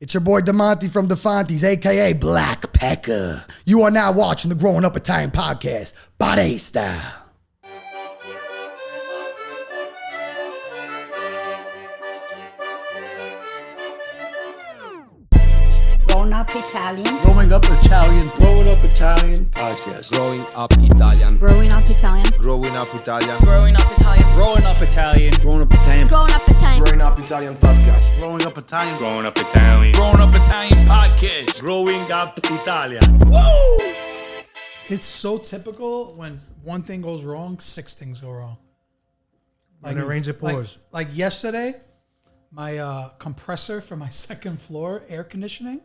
It's your boy Demonte from DeFonte's, a.k.a. Black Pecker. You are now watching the Growing Up Italian podcast, Barese style. Growing Up Italian. Growing Up Italian. Growing Up Italian podcast. Growing Up Italian. Growing Up Italian. Growing Up Italian. Growing Up Italian. Growing Up Italian. Growing Up Italian. Growing Up Italian. Growing Up Italian podcast. Growing Up Italian. Growing Up Italian. Growing Up Italian podcast. Growing Up Italian. Woo! It's so typical when one thing goes wrong, six things go wrong. Like, and it rains, it pours. Like yesterday, my compressor for my second floor air conditioning,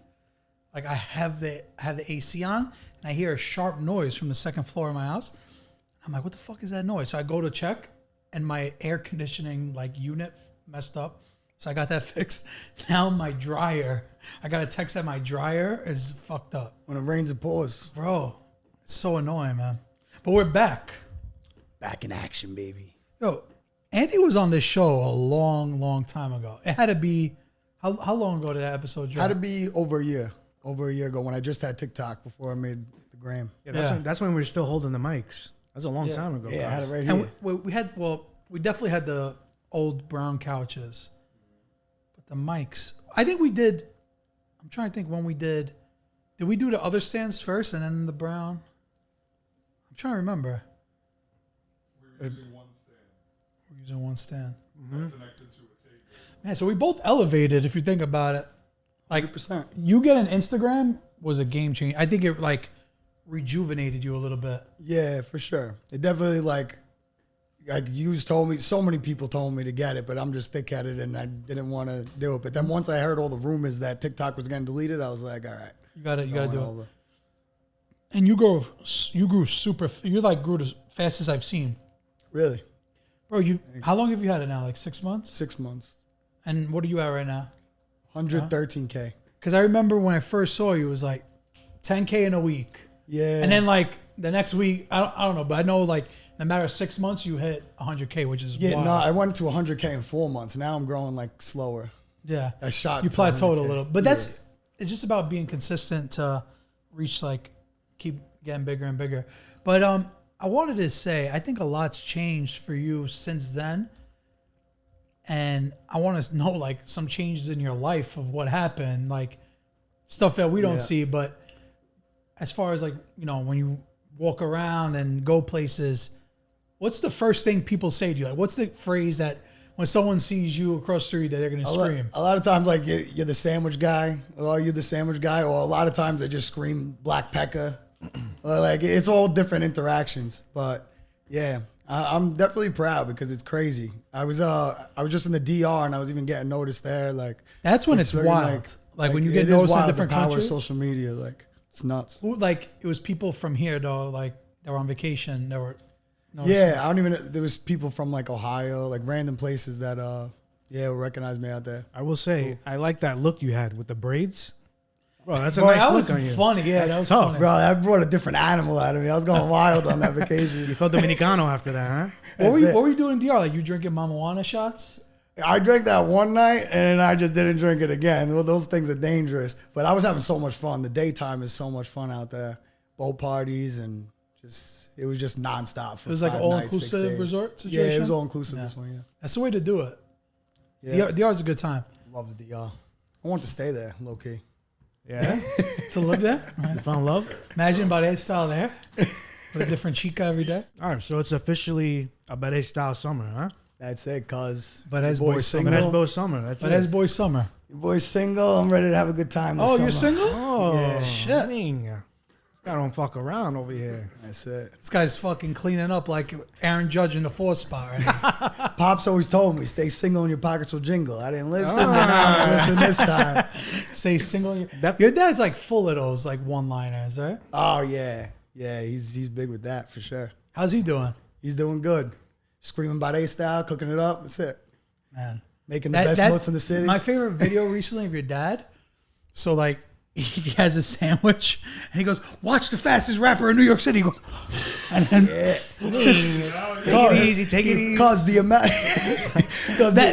like I have the AC on, and I hear a sharp noise from the second floor of my house. I'm like, what the fuck is that noise? So I go to check, and my air conditioning unit messed up. So I got that fixed. Now my dryer, I got a text that my dryer is fucked up. When it rains, it pours. Bro, it's so annoying, man. But we're back. Back in action, baby. Yo, Anthony was on this show a long time ago. It had to be, how long ago did that episode drop? Had to be over a year. Over a year ago when I just had TikTok before I made the gram. Yeah, that's when we were still holding the mics. That's a long time ago. Yeah, I had it right and here. we definitely had the old brown couches. But the mics, I think we did, I'm trying to think when we did we do the other stands first and then the brown? I'm trying to remember. We're using one stand. We're using one stand. Mm-hmm. Connected to a table. Man, so we both elevated if you think about it. Like 100%. You get an Instagram was a game changer. I think it rejuvenated you a little bit. Yeah, for sure. It definitely you told me, so many people told me to get it, but I'm just thick-headed and I didn't want to do it. But then once I heard all the rumors that TikTok was getting deleted, I was like, all right. You got to do it. And you grew super, grew the fastest I've seen. Really? Bro, how long have you had it now? Like 6 months? 6 months. And what are you at right now? 113K. Because I remember when I first saw you, it was like 10K in a week. Yeah. And then the next week, I don't know, but I know no matter 6 months, you hit 100K, which is wild. No, I went to 100K in 4 months. Now I'm growing slower. Yeah. I shot. You plateaued a little. But it's just about being consistent to reach, keep getting bigger and bigger. But I wanted to say, I think a lot's changed for you since then. And I want to know, some changes in your life of what happened, stuff that we don't see. But as far as, when you walk around and go places, what's the first thing people say to you? What's the phrase that when someone sees you across the street that they're going to scream? A lot of times, you're the sandwich guy, or you're the sandwich guy, or a lot of times they just scream Black Pecker. It's all different interactions. But, yeah. I'm definitely proud because it's crazy. I was just in the DR and I was even getting noticed there. That's when it's wild. When you get noticed in different countries. Of social media, it's nuts. It was people from here though, that were on vacation. That were. Yeah, I don't even. There was people from Ohio, random places that would recognize me out there. I will say, I like that look you had with the braids. Bro, that's a nice look on you. Funny. Yeah, that was tough. funny. Bro, that brought a different animal out of me. I was going wild on that vacation. You felt Dominicano after that, huh? What were you doing in DR? You drinking Mama Juana shots? I drank that one night and I just didn't drink it again. Those things are dangerous. But I was having so much fun. The daytime is so much fun out there. Boat parties and it was just nonstop. It was an all-inclusive resort situation? Yeah, it was all-inclusive this one, yeah. That's the way to do it. Yeah. DR's a good time. Love the DR. I want to stay there, low-key. Yeah? To live there? Right. You found love? Imagine Barese style there. With a different chica every day. All right, so it's officially a Barese style summer, huh? That's it, cuz. Barese Boy Summer. Barese Boy Summer, that's it. Barese Boy Summer. Your boy's single. I'm ready to have a good time this Oh, summer. you're single? Oh, yeah. Shit. Dang. I don't fuck around over here. That's it. This guy's fucking cleaning up like Aaron Judge in the fourth spot right now. Pops always told me, stay single and your pockets will jingle. I didn't listen, but I'm going to listen this time. Stay single. Your dad's full of those one-liners, right? Oh, yeah. Yeah, he's big with that for sure. How's he doing? He's doing good. Screaming Barese style, cooking it up. That's it. Man. Making the best notes in the city. My favorite video recently of your dad. So he has a sandwich and he goes, "Watch the fastest rapper in New York City." He goes, and then Take it easy. Take it easy. Because the amount,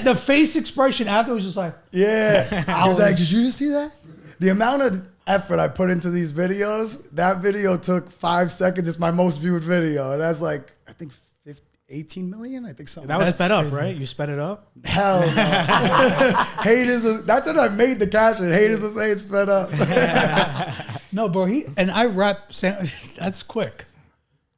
the face expression after was just like, yeah. I was like, did you just see that? The amount of effort I put into these videos, that video took 5 seconds. It's my most viewed video. And that's like, I think 18 million. I think something. That was That's sped up, crazy. right? You sped it up. Hell no. Haters, that's what I made the caption. Haters will say it's sped up. no, bro. I rap sandwich. That's quick.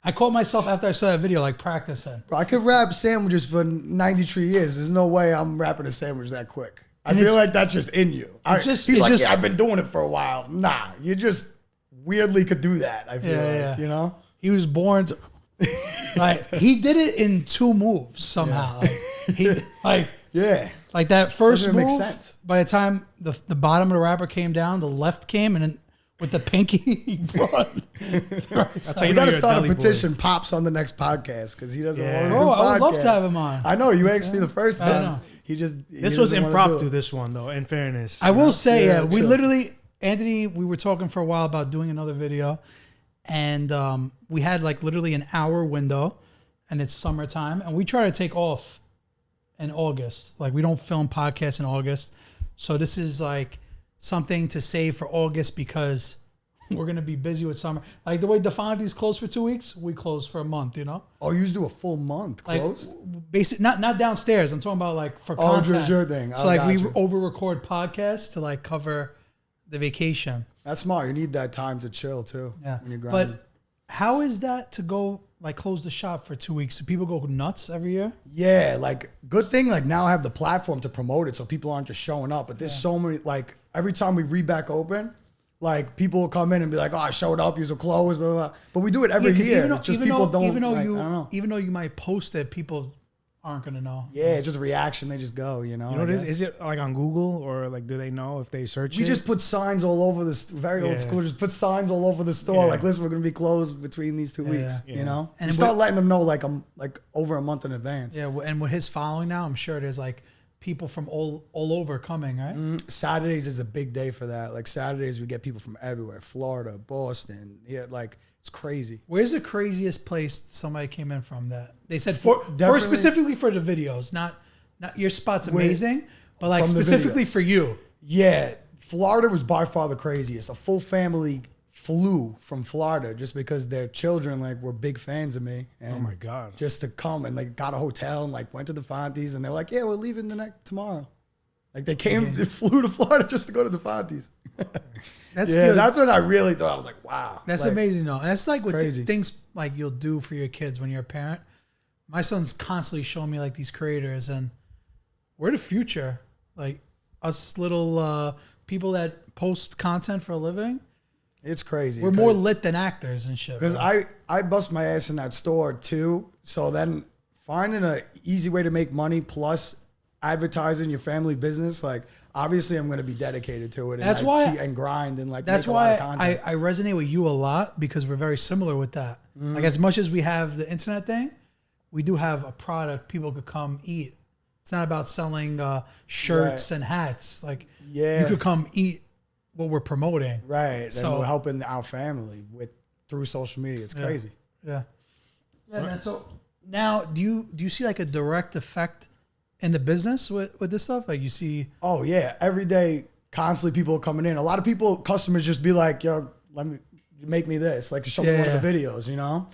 I caught myself after I saw that video like practicing. Bro, I could rap sandwiches for 93 years. There's no way I'm rapping a sandwich that quick. I And feel it's- like that's just in you. He's it's like, just- yeah, I've been doing it for a while. Nah, you just weirdly could do that. I feel like, you know? He was born to, like, he did it in 2 moves somehow. Like, Yeah. like that first Doesn't move. make sense. By the time the bottom of the wrapper came down, the left came, and then with the pinky, he brought the right how side. you We know got to you're a start a Deli boy. petition. Pops on the next podcast because he doesn't Yeah. want to do Bro, I would love podcast. to have him on. I know. You asked me the first I time. know. He just. This was impromptu. This one, though. In fairness, I will say, Yeah, we chill. literally, Anthony, we were talking for a while about doing another video, and we had like literally an hour window, and it's summertime, and we try to take off in August. Like, we don't film podcasts in August, so this is like something to save for August because we're gonna be busy with summer. Like the way DeFonte's closed for 2 weeks, we close for a month. You know, Oh, you used to do a full month like closed? basic, not downstairs. I'm talking about like for Oh, content. just your thing. So Oh, like we gotcha. over record podcasts to like cover the vacation. That's smart. You need that time to chill too. Yeah. When you're grinding. But how is that to go like close the shop for 2 weeks? Do people go nuts every year? Yeah, like good thing. Like now I have the platform to promote it, so people aren't just showing up. But there's so many. Like every time we back open, like people will come in and be like, "Oh, I showed up. You're closed." Blah, blah, blah. But we do it every 'cause year. even though, It's just even people though, don't. even though like, you I don't know. even though you might post it, people aren't gonna know. Yeah, it's just a reaction. They just go. You know. you know what I it is? guess. Is it like on Google or like do they know if they search We it? just put signs all over this. Very old Yeah. school. Just put signs all over the store. Yeah. Like, listen, we're gonna be closed between these 2 weeks. Yeah. You know. And And start with- letting them know like over a month in advance. Yeah, and with his following now, I'm sure there's like people from all over coming, right? Saturdays is a big day for that. Like Saturdays, we get people from everywhere: Florida, Boston. Yeah, like it's crazy. Where's the craziest place somebody came in from that they said for Definitely- specifically for the videos, not your spot's amazing, but like From the specifically video. for you. Yeah, Florida was by far the craziest. A full family flew from Florida just because their children like were big fans of me. And Oh my God. Just to come and like got a hotel and like went to DeFonte's and they're like, yeah, we're leaving tomorrow. Like they came, they flew to Florida just to go to DeFonte's. That's Yeah, good. that's when I really thought. I was like, wow, That's like, amazing though. And that's like what crazy. things like you'll do for your kids when you're a parent. My son's constantly showing me like these creators and we're the future. Like us little people that post content for a living. It's crazy. We're more lit than actors and shit. Because bro. I bust my ass in that store too. So then finding an easy way to make money plus advertising your family business, like obviously I'm going to be dedicated to it. That's and why- and grind and like That's make a lot why of content. I resonate with you a lot because we're very similar with that. Like as much as we have the internet thing, we do have a product people could come eat. It's not about selling shirts and hats. Like Yeah. you could come eat what we're promoting. Right. So- and we're helping our family through social media. It's crazy. Yeah. Yeah, man. So now do you see like a direct effect in the business with this stuff? Like you see Oh yeah. Every day, constantly people are coming in. A lot of people, customers just be like, yo, let me make me this, like to show me one of the videos, you know?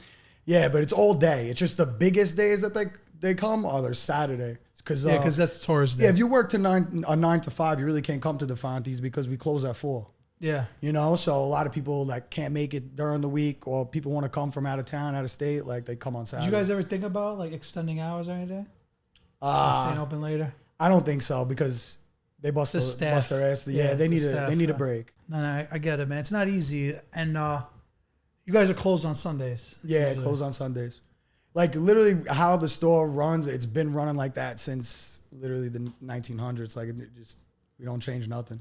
Yeah, but it's all day. It's just the biggest days that they come are their Saturday. Because that's Taurus Day. yeah, if you work to 9 to 5, you really can't come to DeFonte's because we close at 4. Yeah. You know, so a lot of people like can't make it during the week, or people want to come from out of town, out of state, like they come on Did Saturday. you guys ever think about like extending hours or anything? Staying open later? I don't think so because they bust The staff. bust their ass. Yeah, Yeah, they the need staff, they need a break. No, I get it, man. It's not easy. And you guys are closed on Sundays. Yeah, usually. close on Sundays. Like literally how the store runs, it's been running like that since literally the 1900s. Like it just we don't change nothing.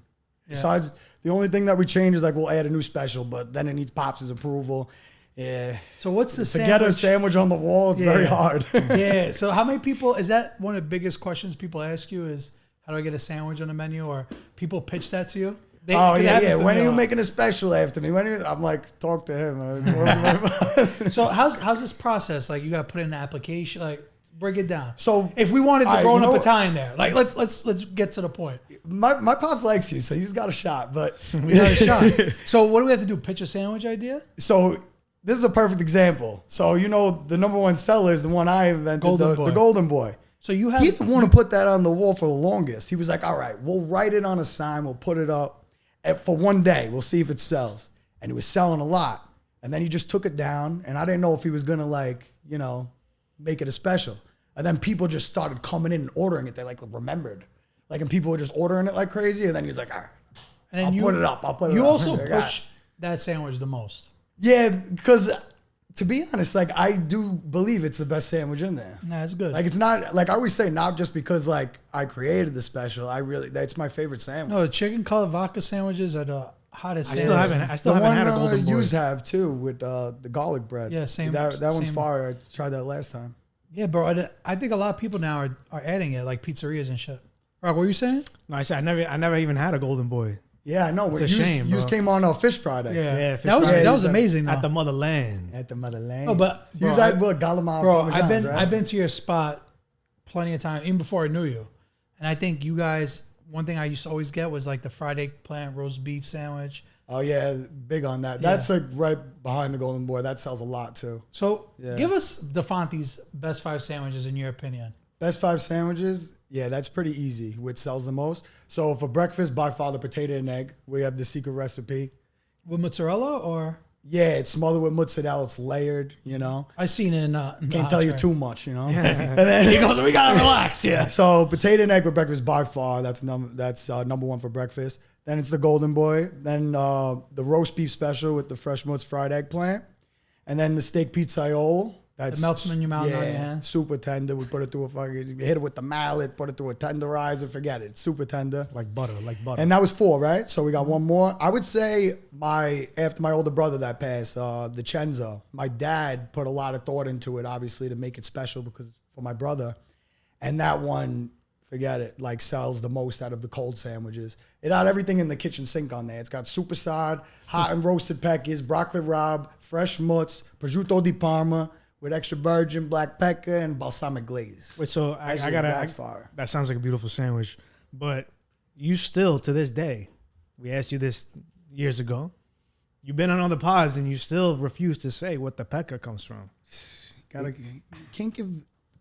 Yeah. Besides, the only thing that we change is like we'll add a new special, but then it needs Pops' approval. Yeah. So what's the To get a sandwich? sandwich on the wall, it's very hard. Yeah. So how many people, is that one of the biggest questions people ask you is, how do I get a sandwich on the menu? Or people pitch that to you? Oh that yeah, happens yeah. to When me are a you lot. making a special after me? I'm like, talk to him. So how's this process? Like, you got to put in an application. Like, break it down. So, if we wanted the all right, grown you up know- Italian there, like, let's get to the point. my pops likes you, so he's got a shot. But We got a shot. So what do we have to do? Pitch a sandwich idea? So this is a perfect example. So the number one seller is the one I invented, Golden Boy. the Golden Boy. So you have He didn't want to put that on the wall for the longest. He was like, all right, we'll write it on a sign. We'll put it up for one day. We'll see if it sells. And it was selling a lot. And then he just took it down. And I didn't know if he was going to make it a special. And then people just started coming in and ordering it. They remembered. And people were just ordering it like crazy. And then he was like, all right, and I'll put it up. You up. also I got push that sandwich the most. Yeah, because to be honest, I do believe it's the best sandwich in there. Nah, it's good. It's not I always say, not just because I created the special. That's my favorite sandwich. No, the chicken colored vodka sandwiches are the hottest. I still haven't The had one a Golden Boy. yous have too with the garlic bread. Yeah, same- That one's same. fire. I tried that last time. Yeah, bro. I think a lot of people now are adding it, like pizzerias and shit. Rock, what were you saying? No, I said I never even had a Golden Boy. Yeah, I know. It's a shame, Yous bro. came on Fish Friday. Yeah, Fish that was Friday. that was amazing. Though. At the motherland. At the motherland. No, but you was bro, at what Gallimard Bro, Parmesans, right? I've been to your spot plenty of times, even before I knew you. And I think you guys, one thing I used to always get was like the fried eggplant roast beef sandwich. Oh yeah, big on that. That's right behind the Golden Boy. That sells a lot too. So Yeah. give us DeFonte's best 5 sandwiches in your opinion. Best 5 sandwiches, yeah, that's pretty easy. Which sells the most. So for breakfast, by far the potato and egg. We have the secret recipe. With mozzarella or? Yeah, it's smothered with mozzarella. It's layered. I seen it in Can't tell you too much. And then He goes, we gotta relax. Yeah. So potato and egg for breakfast by far. That's number one for breakfast. Then it's the Golden Boy. Then the roast beef special with the fresh mozz fried eggplant. And then the steak pizzaiolo. That melts in your mouth and on your hand. Super tender. We put it through hit it with the mallet, put it through a tenderizer, forget it. It's super tender. Like butter. And that was 4, right? So we got one more. I would say after my older brother that passed, the Chenzo, my dad put a lot of thought into it, obviously, to make it special because for my brother. And that one, forget it, sells the most out of the cold sandwiches. It had everything in the kitchen sink on there. It's got supersad, hot and roasted peckers, broccoli rabe, fresh mozz, prosciutto di Parma, with extra virgin, black pepper, and balsamic glaze. Wait, so That's fire. That sounds like a beautiful sandwich, but you still, to this day, we asked you this years ago. You've been on other pods and you still refuse to say what the pecker comes from. Can't give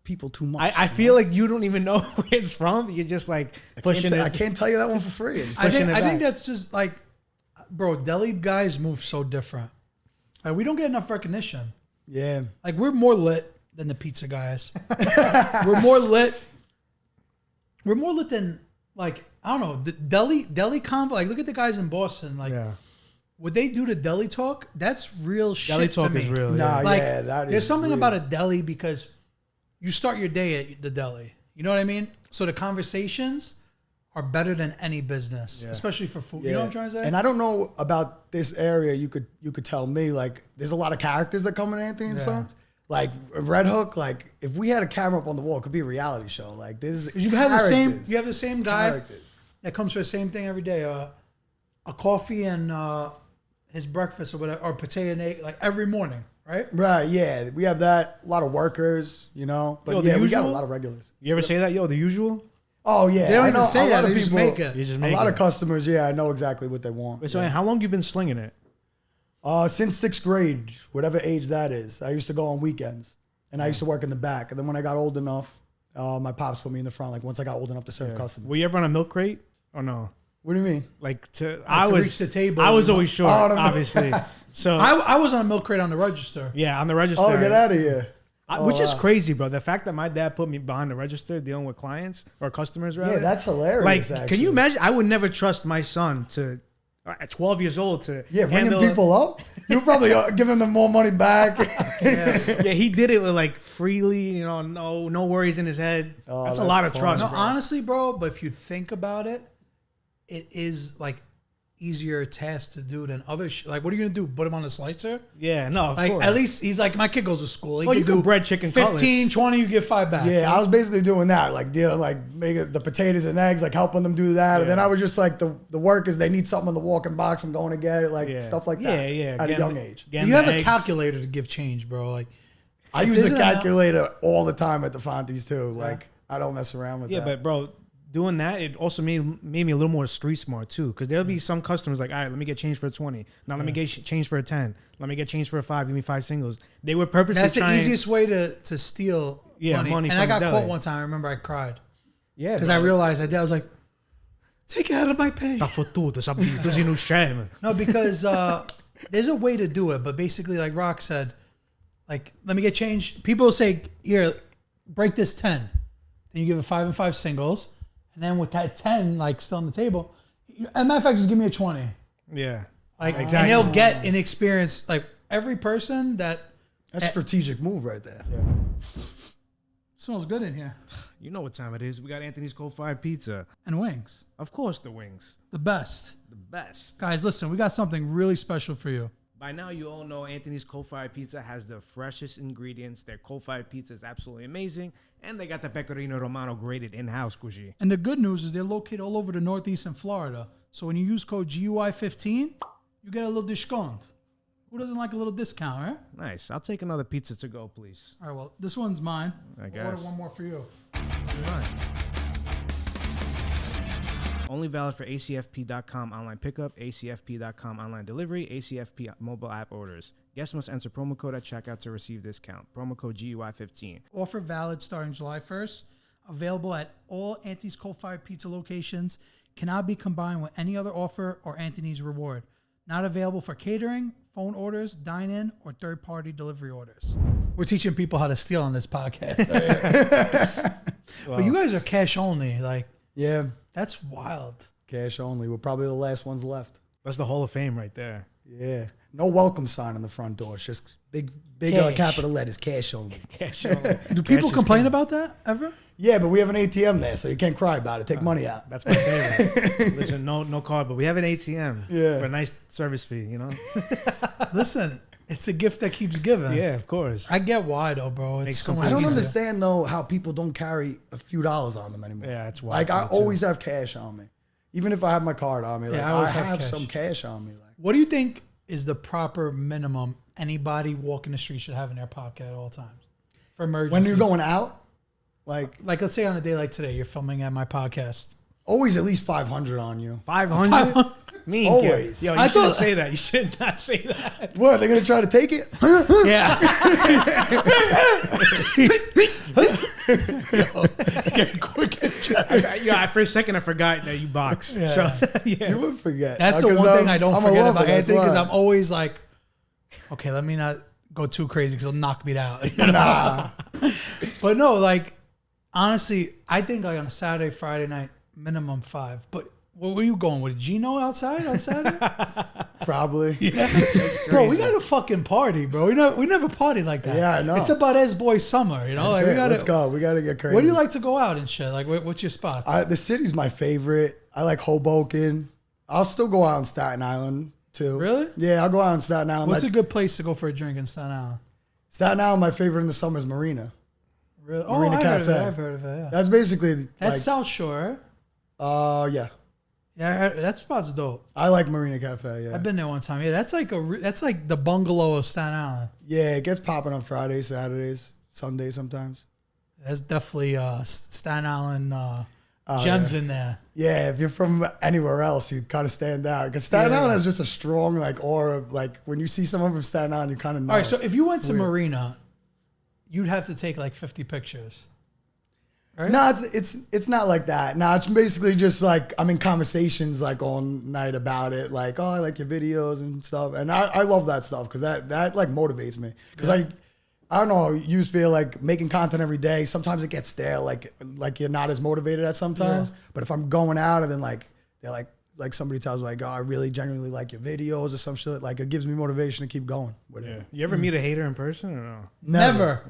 people too much. I feel like you don't even know where it's from. You're just pushing I it. can't tell you that one for free. I think back. that's just bro, deli guys move so different. We don't get enough recognition. Yeah. We're more lit than the pizza guys. We're more lit. We're more lit than I don't know, the deli convo. Look at the guys in Boston. Yeah. What they do to deli talk, that's real shit Deli to talk me. is real. Nah, Yeah. yeah, that is There's something real. about a deli because you start your day at the deli. You know what I mean? So the conversations are better than any business, especially for food. You know what I'm trying to say? And I don't know about this area. You could tell me there's a lot of characters that come in Anthony and Sons. Red Hook. If we had a camera up on the wall, it could be a reality show. There's you have the same. characters. You have the same guy Characters. that comes for the same thing every day. A coffee and his breakfast or whatever, or potato and egg, every morning, right? Right. Yeah, we have that. A lot of workers. But Yo, the yeah, we got a usual? lot of regulars. You ever say that, the usual? Oh yeah, They don't I even know say a that, lot of they just people- make it. You just A make lot it. of customers. Yeah, I know exactly what they want. Wait, so how long you been slinging it? Since 6th grade, whatever age that is. I used to go on weekends, and I used to work in the back. And then when I got old enough, my pops put me in the front. Once I got old enough to serve customers. Were you ever on a milk crate or no? What do you mean? to reach the table, I was you know? always short, Oh, no, no. obviously. So I was on a milk crate on the register. yeah, on the register. Oh, get out of here! Which is crazy, bro. The fact that my dad put me behind the register dealing with clients or customers, rather. Yeah, that's hilarious. Can you imagine? I would never trust my son to, at 12 years old, to Yeah, handle ringing people up. You probably giving them more money back. Yeah, he did it with freely, no worries in his head. Oh, that's a that's lot of fun. trust, No, bro. honestly, bro. But if you think about it, it is easier task to do than other like, what are you gonna do? Put him on the slicer? Yeah, no, of Like course. at least he's like, my kid goes to school. He Well, can you can do bread chicken 15, cutlets. 20, you get 5 back. Yeah, I was basically doing that, like dealing, like making the potatoes and eggs, like helping them do that. And then I was just like the workers, they need something in the walk-in box, I'm going to get it, like stuff like that. Yeah. At a young age. You have a calculator to give change, bro. Like I if use there's a an- calculator all the time at DeFonte's too. Like I don't mess around with Yeah, that. but bro, doing that, it also made me a little more street smart too. Because there'll be some customers like, all right, let me get change for a 20. Now let me get change for a 10. Let me get change for a 5. Give me 5 singles. They were purposely that's the trying. easiest way to steal money. And I from got Deli. caught one time. I remember I cried Yeah, because I realized I was like, take it out of my pay. Tá fottuto, sabe? Così non scema. No, because there's a way to do it, but basically, like Rock said, like, let me get change. People say, here, break this 10. Then you give it 5 and 5 singles. And then with that 10, like, still on the table, as a matter of fact, just give me a 20. Yeah. Like, Exactly. and they'll get an experience. Like, every person that That's a strategic move right there. smells good in here. You know what time it is. We got Anthony's coal-fired pizza. And wings. Of course, the wings. The best. The best. Guys, listen, we got something really special for you. By now, you all know Anthony's coal-fired pizza has the freshest ingredients. Their coal-fired pizza is absolutely amazing. And they got the Pecorino Romano grated in-house, Cushy. And the good news is they're located all over the Northeast and Florida. So when you use code GUI15, you get a little discount. Who doesn't like a little discount, right? Nice. I'll take another pizza to go, please. All right, well, this one's mine. I I'll guess. order one more for you. Only valid for acfp.com online pickup, acfp.com online delivery, ACFP mobile app orders. Guests must enter promo code at checkout to receive discount. Promo code GUI15. Offer valid starting July 1st. Available at all Anthony's Coal-Fired Pizza locations. Cannot be combined with any other offer or Anthony's Reward. Not available for catering, phone orders, dine-in, or third-party delivery orders. We're teaching people how to steal on this podcast. But you guys are cash only. Like, Yeah, that's wild. cash only. We're probably the last ones left. That's the Hall of Fame right there. Yeah. No welcome sign on the front door. It's just big Cash. capital letters, cash only. Cash only. Do people complain about that ever? Yeah, but we have an ATM there, so you can't cry about it. Take money out. That's my favorite. Listen, no card, but we have an ATM for a nice service fee, you know? Listen, it's a gift that keeps giving. Yeah, of course. I get why though, bro. It's Makes so complete much I don't easier. understand though how people don't carry a few dollars on them anymore. Yeah, it's wild. Like I to me, too. always have cash on me, even if I have my card on me. Like I I, always have have cash. some cash on me. Like What do you think is the proper minimum anybody walking the street should have in their pocket at all times for emergencies? when you're going out, like let's say on a day like today, you're filming at my podcast. always at least 500 on you. 500? Me and Always. Yo, you I shouldn't thought- say that. You should not say that. What? They're gonna try to take it? Yeah. For a second, I forgot that you box. So, yeah. You would forget. That's the 'Cause one thing I don't I'm a forget lover, about that's Anthony because why. I'm always like, okay, let me not go too crazy because he'll knock me out. You know? Nah. But no, like honestly, I think like on a Saturday, Friday night, minimum 5. But where were you going with Gino outside on Saturday? Probably. Bro, we got a fucking party, bro. We never partied like that. Yeah, I know. It's a Barese Boy Summer, you know. That's Like, we it. gotta, Let's go. We gotta get crazy. Where do you like to go out and shit? Like, what's your spot? The city's my favorite. I like Hoboken. I'll still go out on Staten Island too. Really? Yeah, I'll go out on Staten Island. What's Like, a good place to go for a drink in Staten Island? Staten Island, my favorite in the summer is Marina. Really? Marina I've heard of it. Cafe. I've heard of it. Yeah. That's basically That's like, South Shore. yeah. Yeah, I heard, that spot's dope. I like Marina Cafe. Yeah, I've been there one time. Yeah, that's like that's like the bungalow of Staten Island. yeah. It gets popping on Fridays, Saturdays, Sundays sometimes. That's definitely Staten Island gems in there. Yeah, if you're from anywhere else, you kind of stand out because Staten Yeah. Island has just a strong like aura. Like when you see someone from Staten Island, you kind of know. All right, so if you went to weird. Marina, you'd have to take like 50 pictures. Right? No, it's not like that. No, it's basically just like I'm in conversations like all night about it. Like, oh, I like your videos and stuff, and I love that stuff because that like motivates me. Because I don't know, you just feel like making content every day. Sometimes it gets stale, like you're not as motivated at sometimes. But if I'm going out and then like they're like somebody tells me like, oh, I really genuinely like your videos or some shit, like it gives me motivation to keep going with it. You ever meet a hater in person or no? Never.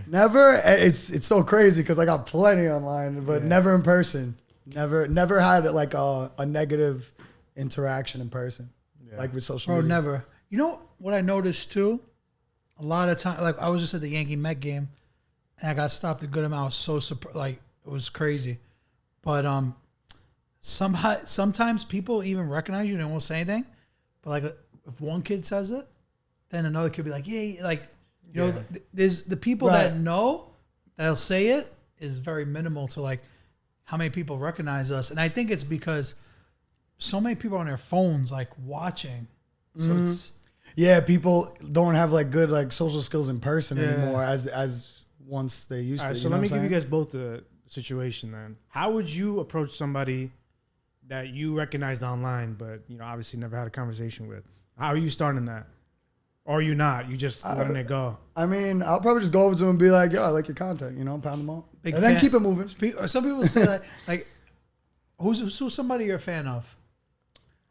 Never. It's so crazy because I got plenty online, but never in person. Never had like a negative interaction in person, like with social Bro, media. never. You know what I noticed too? A lot of time, like I was just at the Yankee Met game, and I got stopped a good amount. I was so surprised, like it was crazy. But sometimes people even recognize you and won't say anything. But like if one kid says it, then another kid will be like, yeah, like you know, there's the people that know that'll say it is very minimal to like how many people recognize us, and I think it's because so many people on their phones like watching, so it's. Yeah, people don't have like good like social skills in person anymore as once they used All to. right, so let me give you guys both the situation then. How would you approach somebody that you recognized online, but you know obviously never had a conversation with? How are you starting that? Or are you not? You just letting it go? I mean, I'll probably just go over to them and be like, yo, I like your content, you know, pound them out. Big And then fan. keep it moving. Or some people say that like, who's somebody you're a fan of?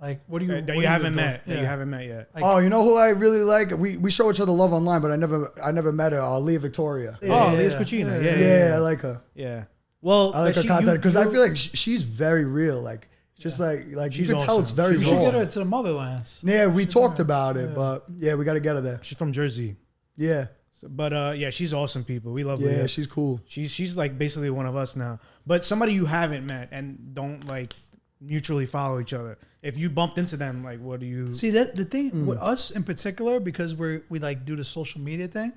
Like, what do you That what you do haven't do? met. That you haven't met yet. Like- Oh, you know who I really like? We show each other love online, but I never met her. Leah Victoria. Oh, Liz Cucina. Yeah, Yeah, I like her. yeah. Well, I like her she- content because I you- feel like she's very real. Like, just like you She's can tell awesome. it's very You should raw. get her to the motherlands. Yeah, we talked about it, but yeah, we got to get her there. she's from Jersey. Yeah, So, but yeah, she's awesome people. We love yeah, Leah. she's cool. She's like basically one of us now. But somebody you haven't met and don't like mutually follow each other. If you bumped into them, like what do you See that the thing with us in particular, because we like do the social media thing.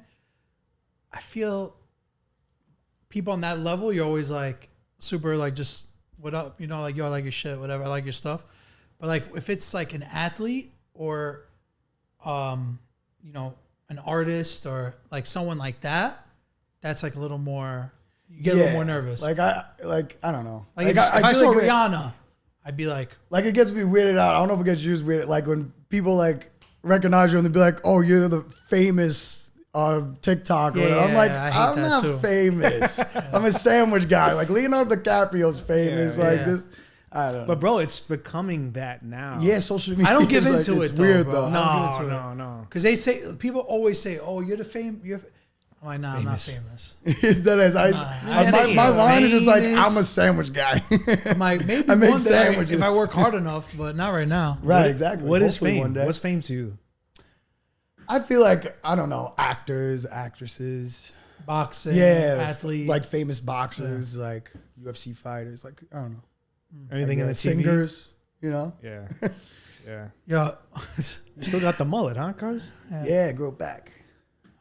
I feel people on that level, you're always like super like just what up, you know, like yo, I like your shit, whatever, I like your stuff. But like if it's like an athlete or you know, an artist or like someone like that, that's like a little more you get a little more nervous. Like I don't know. Like if I I feel saw like Rihanna, I'd be like, it gets me weirded out. I don't know if it gets you weirded. Like when people like recognize you and they be like, "Oh, you're the famous TikTok." Yeah, I'm like, I hate I'm that not too. famous. I'm a sandwich guy. Like Leonardo DiCaprio's famous. Yeah, like yeah. this. I don't know. But bro, it's becoming that now. Yeah, social media. I don't give is, like, into it's it though, weird bro. though. I don't No, give into it. no. Because they say people always say, "Oh, you're the fame." I'm like, nah, I'm not famous. That is, my line is just like, I'm a sandwich guy. I'm like, maybe I make one day sandwiches. if I work hard enough, but not right now. Right, exactly. What is Hopefully fame? one day. What's fame to you? I feel like, I don't know, actors, actresses. Boxing, Yeah, athletes, like famous boxers, like UFC fighters, like I don't know, Anything in the TV? singers, you know. Yeah, yeah. yo, You still got the mullet, huh, cuz? Yeah, grow back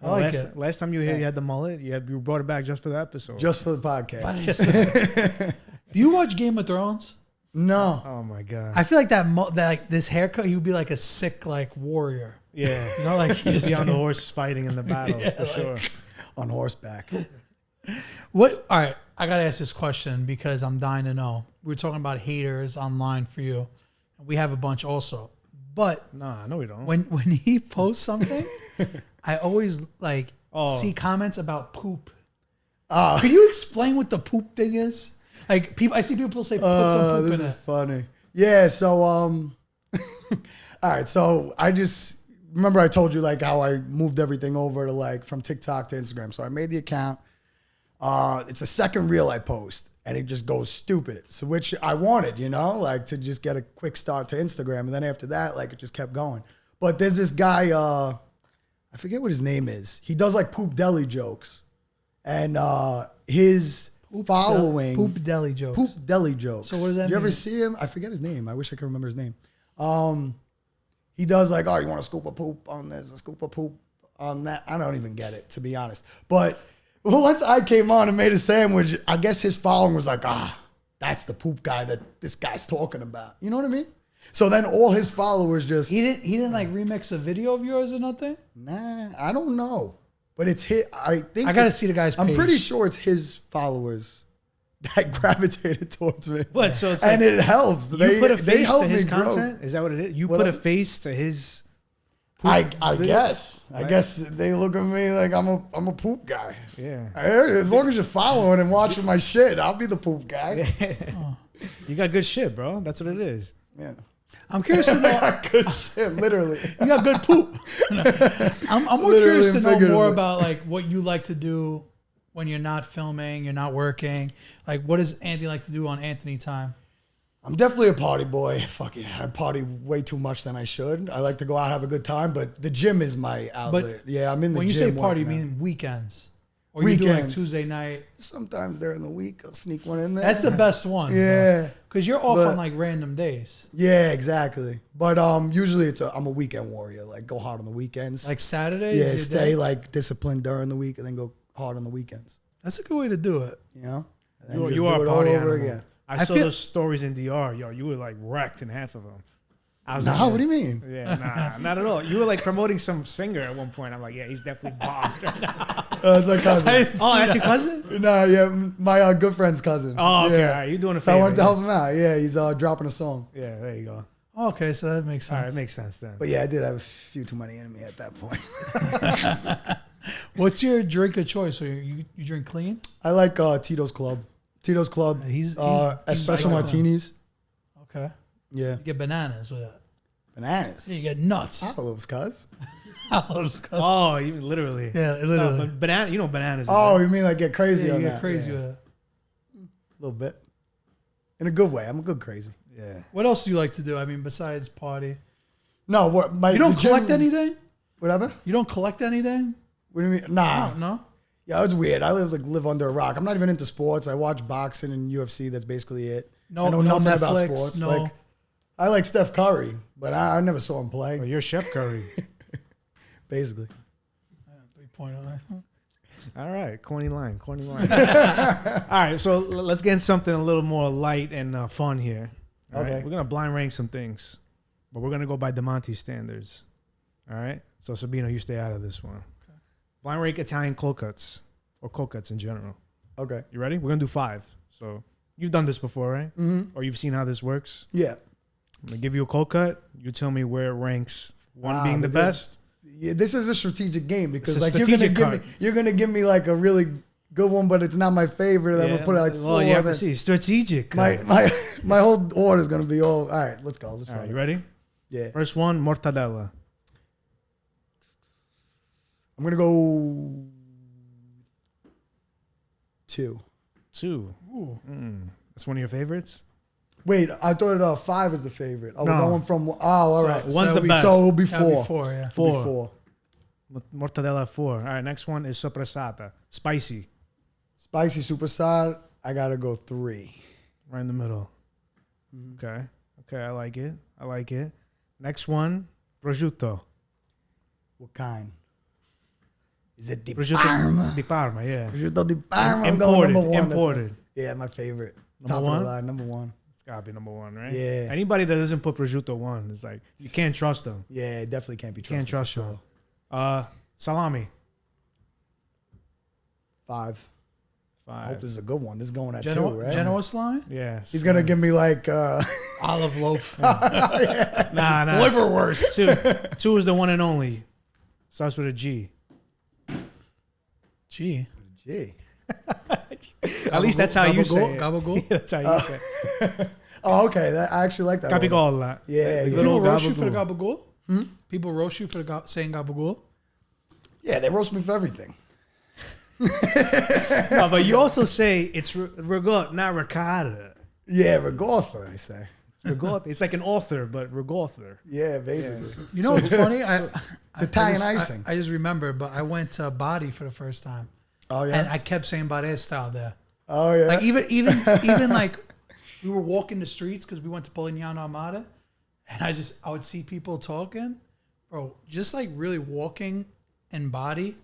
I like last, it. Last time you were here, you had the mullet. You brought it back just for the episode. just for the podcast. Do you watch Game of Thrones? No, Oh my god. I feel like that like this haircut, he would be like a sick like warrior. Yeah. You know, like he Just just be on the horse fighting in the battle for sure. on horseback. What? All right, I gotta ask this question because I'm dying to know. We were talking about haters online for you. We have a bunch also, but Nah, no, we don't. when he posts something, I always like Oh. see comments about poop. Oh, Could you explain what the poop thing is? Like people, I see people say put some poop this in is it. funny. Yeah, so all right, so I just remember I told you like how I moved everything over to like from TikTok to Instagram. So I made the account. It's a second reel I post, and it just goes stupid. So which I wanted, you know, like to just get a quick start to Instagram, and then after that, like it just kept going. But there's this guy, I forget what his name is. He does like poop deli jokes, and his following Poop deli jokes. poop deli jokes. So what does that Did you ever mean? see him? I forget his name. I wish I could remember his name. He does like, oh, you want a scoop of poop on this, a scoop of poop on that. I don't even get it, to be honest. But once I came on and made a sandwich, I guess his following was like, that's the poop guy that this guy's talking about. You know what I mean? So then all his followers just, He didn't like remix a video of yours or nothing. nah, I don't know. But it's his, I think I gotta it's- see the guy's I'm page. pretty sure it's his followers that gravitated towards me. What? So it's and like it helps. you They put a they face help to his me grow. content? Is that what it is? You What put a up? face to his. I video? guess. I guess they look at me like I'm a poop guy. Yeah. I heard it. As long as you're following and watching my shit, I'll be the poop guy. You got good shit, bro. That's what it is. Yeah. I'm curious to know. Good shit, literally. You got good poop. I'm more Literally curious to and know more figuratively. about like what you like to do when you're not filming, you're not working. Like, what does Anthony like to do on Anthony time? I'm definitely a party boy. Fucking, I party way too much than I should. I like to go out, have a good time, but the gym is my outlet. Yeah, I'm in the gym. When you say party, you working out. mean weekends? Or you do like Weekends. Tuesday night? Sometimes during the week, I'll sneak one in there. That's the best one. Yeah. Because you're off But- on like random days. Yeah, exactly. But usually I'm a weekend warrior. Like go hard on the weekends. Like Saturdays? yeah, your stay day? like disciplined during the week and then go hard on the weekends. That's a good way to do it. You know? And then You just are do a it all party over animal. again. I I saw feel- those stories in DR. Yo, you were like wrecked in half of them. I was No, like, what do you mean? Yeah, nah, not at all. You were like promoting some singer at one point. I'm like, yeah, he's definitely bombed right now. It's my cousin. Oh, that's your cousin? No, yeah, my good friend's cousin. Oh, okay. Yeah. All right, you're doing a So I favor. wanted to help him out. Yeah, he's dropping a song. Yeah, there you go. Okay, so that makes All right, sense. it makes sense then. But yeah, I did have a few too many in me at that point. What's your drink of choice? So you drink clean? I like Tito's Club. Tito's Club. He's espresso like that. martinis. Okay. Yeah. You get bananas with it. Bananas. You get nuts. Olives, cuz. Olives. Oh, you literally. Yeah, literally. No, but banana, you know bananas. Oh, you mean like get crazy Yeah, on you that? get crazy Yeah. with it. A little bit. In a good way. I'm a good crazy. Yeah. What else do you like to do? I mean, besides party? No, what You don't the gym- collect anything? Whatever. You don't collect anything? What do you mean? Nah. No? Yeah, it's weird. I live under a rock. I'm not even into sports. I watch boxing and UFC. That's basically it. No, I know no nothing about Netflix, sports. no- Like, I like Steph Curry, but I never saw him play. Oh, you're Chef Curry. Basically. 3.0. All right, corny line. All right, so let's get something a little more light and fun here. All right? Okay. We're gonna blind rank some things, but we're gonna go by Demonte standards. All right. So Sabino, you stay out of this one. Okay. Blind rank Italian cold cuts or cold cuts in general. Okay. You ready? We're gonna do 5. So you've done this before, right? Mm-hmm. Or you've seen how this works. Yeah. I'm gonna give you a cold cut. You tell me where it ranks. One being the but then- best. Yeah, this is a strategic game because It's a like strategic you're gonna give me like a really good one, but it's not my favorite. I'm gonna put it like 4. Well, you have to then see strategic. my whole order is gonna be all right. Let's go. Let's All try right, it. you ready? Yeah. First one, mortadella. I'm gonna go 2. 2. That's one of your favorites. Wait, I thought 5 is the favorite. Oh, No. we're going from. Oh, all right. one's the we- best. So it'll be That'd be 4. 4, yeah. It'll be 4. 4. Mortadella 4. All right, next one is sopressata. Spicy. Spicy super side. I gotta go 3. Right in the middle. Okay. Okay, I like it. Next one, prosciutto. What kind? Is it di Prosciutto Parma? di Parma, yeah. Prosciutto di Parma. I'm going Imported. number 1. Imported. Yeah, my favorite. Number Top one? of the line, number 1. It's gotta be number 1, right? Yeah. Anybody that doesn't put prosciutto 1 is like you can't trust them. Yeah, it definitely can't be trusted. Can't trust for them. sure. Salami. 5. I hope 5. this is a good one. This is going at 2, Genoa, right? Genoa slime? Yeah. He's gonna give me like Olive loaf. Nah. liverwurst. 2 is the one and only. Starts with a G. Gee. Gee. At least that's how you say it. Gabagool? That's how you say it. Oh, okay. I actually like that. one. Capicola. Yeah, The yeah. little People roast you for the gabagool. gabagool? People roast you for saying gabagool? Yeah, they roast me for everything. No, but you also say it's regot, not ricotta. Yeah, Regortha, I say. Regot. It's like an author, but regauthor. Yeah, basically. You know what's funny? It's Italian icing. I just remember, but I went to Body for the first time. Oh yeah. And I kept saying Barese style there. Oh yeah. Like even like we were walking the streets because we went to Polignano Armada, and I would see people talking, bro, just like really walking in Body,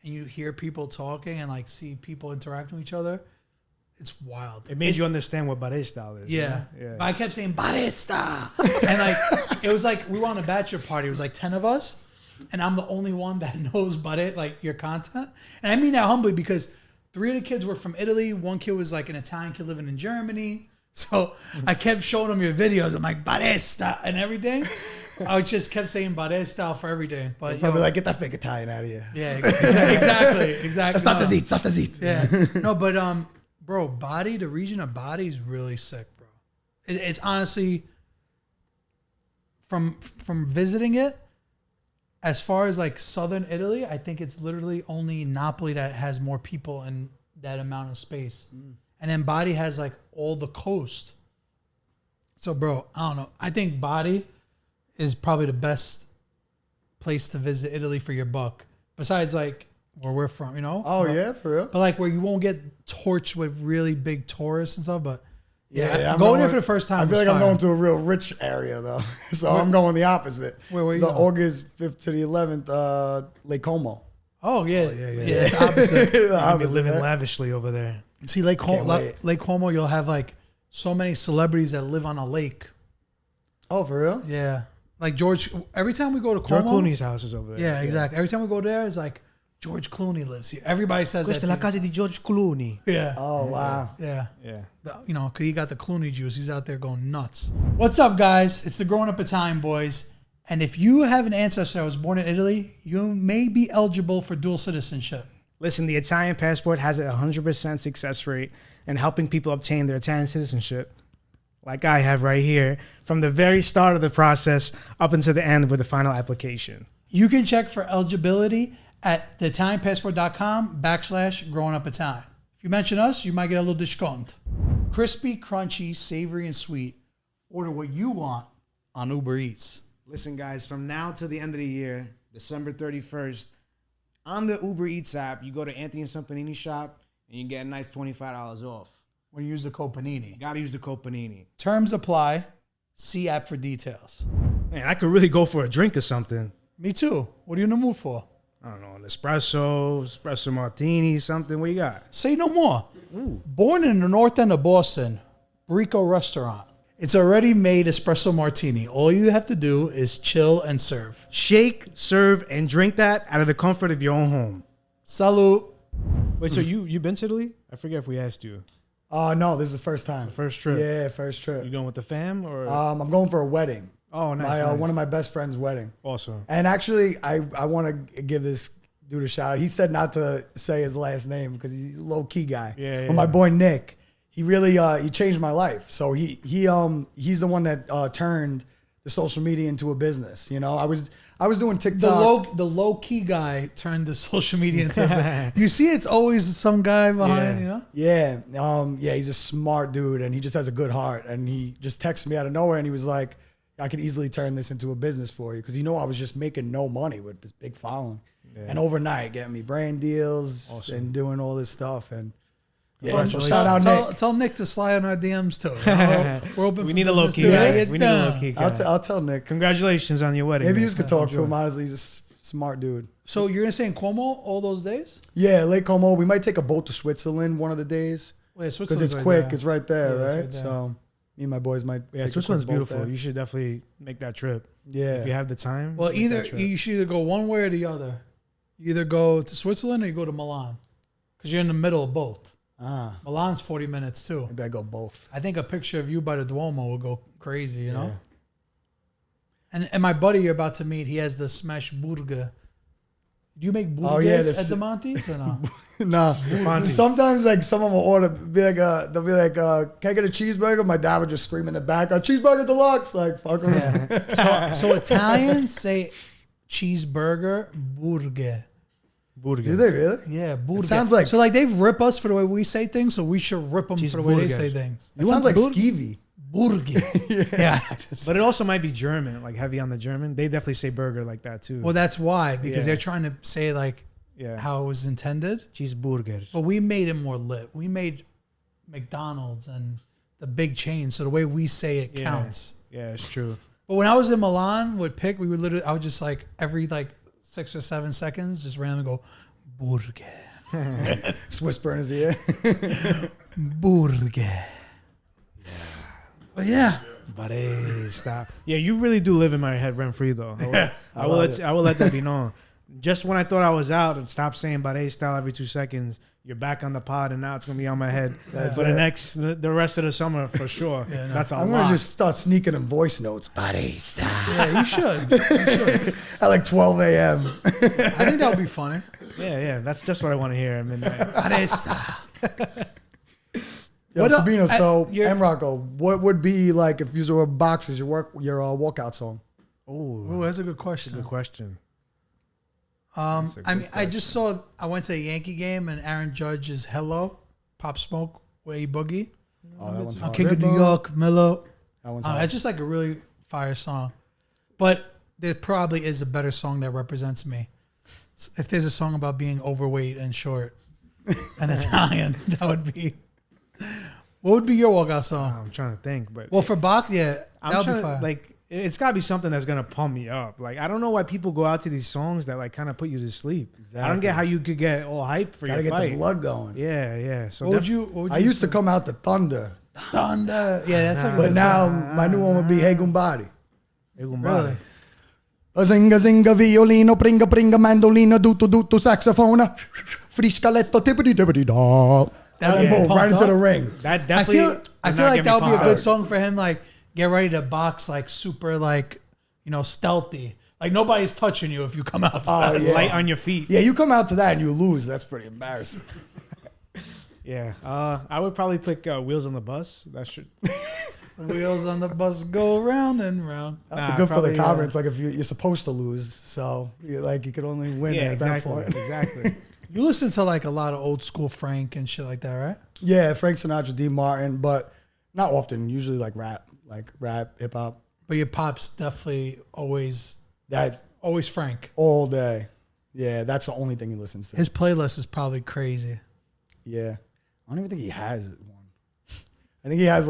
and you hear people talking and like see people interacting with each other. It's wild. It made you understand what barista style is. Yeah. Yeah. But I kept saying barista. And like it was like we were on a bachelor party. It was like 10 of us. And I'm the only one that knows like your content. And I mean that humbly because 3 of the kids were from Italy. 1 kid was like an Italian kid living in Germany. So I kept showing them your videos. I'm like barista and everything. I just kept saying barista for every day. But Probably like, get that fake Italian out of here. yeah, exactly. That's not the zit. Not the zit. Yeah. No, but bro, Body, the region of Body is really sick, bro. It's honestly from visiting it, as far as like southern Italy, I think it's literally only Napoli that has more people in that amount of space. And then Body has like all the coast So, bro, I don't know. I think Bari is probably the best place to visit Italy for your buck. Besides, like, where we're from, you know? Oh, yeah, for real? But, like, where you won't get torched with really big tourists and stuff. But, Yeah, I'm going there for the first time. I feel is like I'm fire. going to a real rich area, though. So I'm going the opposite. Where were you The going? August 5th to the 11th, Lake Como. Oh, yeah. yeah. Yeah, it's opposite. The You're gonna be opposite, living right? lavishly over there. See, Lake Can't Como, wait. Lake Como, you'll have, like, so many celebrities that live on a lake. Oh, for real? Yeah. Like, George, every time we go to George Como. Clooney's house is over there. Yeah, exactly. Every time we go there, it's like, George Clooney lives here. Everybody says Questa è that. la casa di George Clooney. Yeah. Oh, wow. Yeah. Yeah. You know, because he got the Clooney juice. He's out there going nuts. What's up, guys? It's the Growing Up Italian Boys. And if you have an ancestor that was born in Italy, you may be eligible for dual citizenship. Listen, the Italian passport has a 100% success rate in helping people obtain their Italian citizenship, like I have right here, from the very start of the process up until the end with the final application. You can check for eligibility at theitalianpassport.com/growingupitalian. If you mention us, you might get a little discount. Crispy, crunchy, savory, and sweet. Order what you want on Uber Eats. Listen, guys, from now till the end of the year, December 31st, on the Uber Eats app, you go to Anthony and Sampanini shop and you get a nice $25 off. When you use the code Panini. You gotta use the code Panini. Terms apply. See app for details. Man, I could really go for a drink or something. Me too. What are you in the mood for? I don't know, an espresso martini, something. What you got? Say no more. Born in the north end of Boston, Brico Restaurant. It's a ready-made espresso martini. All you have to do is chill and serve. Shake, serve, and drink that out of the comfort of your own home. Salute. Wait, so you been to Italy? I forget if we asked you. No, this is the first time. First trip. Yeah, first trip. You going with the fam or? I'm going for a wedding. Oh, nice. Nice. One of my best friend's wedding. Awesome. And actually, I want to give this dude a shout out. He said not to say his last name because he's a low key guy. Yeah, But my boy Nick, he really he changed my life. So he's the one that turned the social media into a business. You know, I was doing TikTok. The low key guy turned the social media into. You see, it's always some guy behind. Yeah. You know. Yeah, he's a smart dude and he just has a good heart. And he just texted me out of nowhere and he was like, I could easily turn this into a business for you. Because I was just making no money with this big following. Yeah. And overnight, getting me brand deals and doing all this stuff. And yeah, so shout out Nick. Tell Nick to slide on our DMs too. We're open. We for need a low key business guy. too. We need a low key guy. I'll tell Nick. Congratulations on your wedding. Maybe man. you could talk to him. Honestly, he's a smart dude. So you're gonna stay in Como all those days? Yeah, Lake Como. We might take a boat to Switzerland one of the days. Wait, Because it's quick. It's right there, Yeah, it's right? right there. So me and my boys might. Yeah, take a Switzerland's quick boat beautiful. there. You should definitely make that trip. Yeah. If you have the time. Well, make either that trip. you should either go one way or the other. You either go to Switzerland or you go to Milan, because you're in the middle of both. Milan's 40 minutes too. Maybe I go both. I think a picture of you by the Duomo will go crazy, you know? And my buddy you're about to meet, he has the smash burger. Do you make burgers at Demonte or no? Nah. Sometimes like someone will order, they'll be like, can I get a cheeseburger? My dad would just scream in the back, cheeseburger deluxe. Like, fuck him. So Italians say cheeseburger, burger. Do they really? Yeah, burger. It sounds like. So like they rip us for the way we say things, so we should rip them for the way they say things. It sounds like skeevy. Burger. Yeah. But it also might be German, like heavy on the German. They definitely say burger like that too. Well, that's why, because Yeah. they're trying to say like yeah. how it was intended. Cheeseburgers. But we made it more lit. We made McDonald's and the big chain, so the way we say it counts. Yeah, it's true. But when I was in Milan with Pick, I would just like every like 6 or 7 seconds just randomly go burger. Just whisper in his ear. Burger. But yeah. But stop. Yeah, you really do live in my head rent free though. I will let that be known. Just when I thought I was out and stopped saying Barese style every 2 seconds, you're back on the pod and now it's gonna be on my head for the rest of the summer for sure. That's a I'm lot. gonna just start sneaking in voice notes. Barese. Yeah, you should. At like 12 a.m. I think that would be funny. Yeah, that's just what I want to hear at midnight. Barista. Yo, What Sabino, up? and Rocco, what would be like if you were boxers, your walkout song? Oh, that's a good question. Good question. I just saw. I went to a Yankee game and Aaron Judge's "Hello" Pop Smoke Way Boogie. Oh, that one's I'm hard. King of New York, Mellow. That one's That's just like a really fire song. But there probably is a better song that represents me. If there's a song about being overweight and short and Italian, that would be. What would be your walkout song? I'm trying to think, but Well, for Bach, yeah, I'm that would trying be to, fire. like, it's got to be something that's gonna pump me up. Like, I don't know why people go out to these songs that like kind of put you to sleep. I don't get how you could get all hype for Gotta your get fight. the blood going. Yeah. So what would you I used to come out to Thunder, Thunder. Yeah, that's a but good now song. my new one would be Hey Gumbadi. Really? A zinga zinga violino, pringa pringa mandolino, duto saxophone, friscaletto tippity tippity da. That'd And get boom, pumped right into up. the ring. That I definitely. feel would like not that get me would be a pumped good up. song for him. Like, get ready to box, like super, like stealthy. Like nobody's touching you if you come out. To Oh, that. yeah. Light on your feet. Yeah, you come out to that and you lose. That's pretty embarrassing. Yeah. I would probably pick Wheels on the Bus. That should. Wheels on the bus go round and round. Good for the probably, conference. Like if you're supposed to lose, so you could only win Yeah, at that exactly. point. Exactly. You listen to like a lot of old school Frank and shit like that, right? Yeah, Frank Sinatra, Dean Martin, but not often. Usually like rap, hip hop. But your pop's definitely always That's Frank. all day. Yeah, that's the only thing he listens to. His playlist is probably crazy. Yeah, I don't even think he has one. I think he has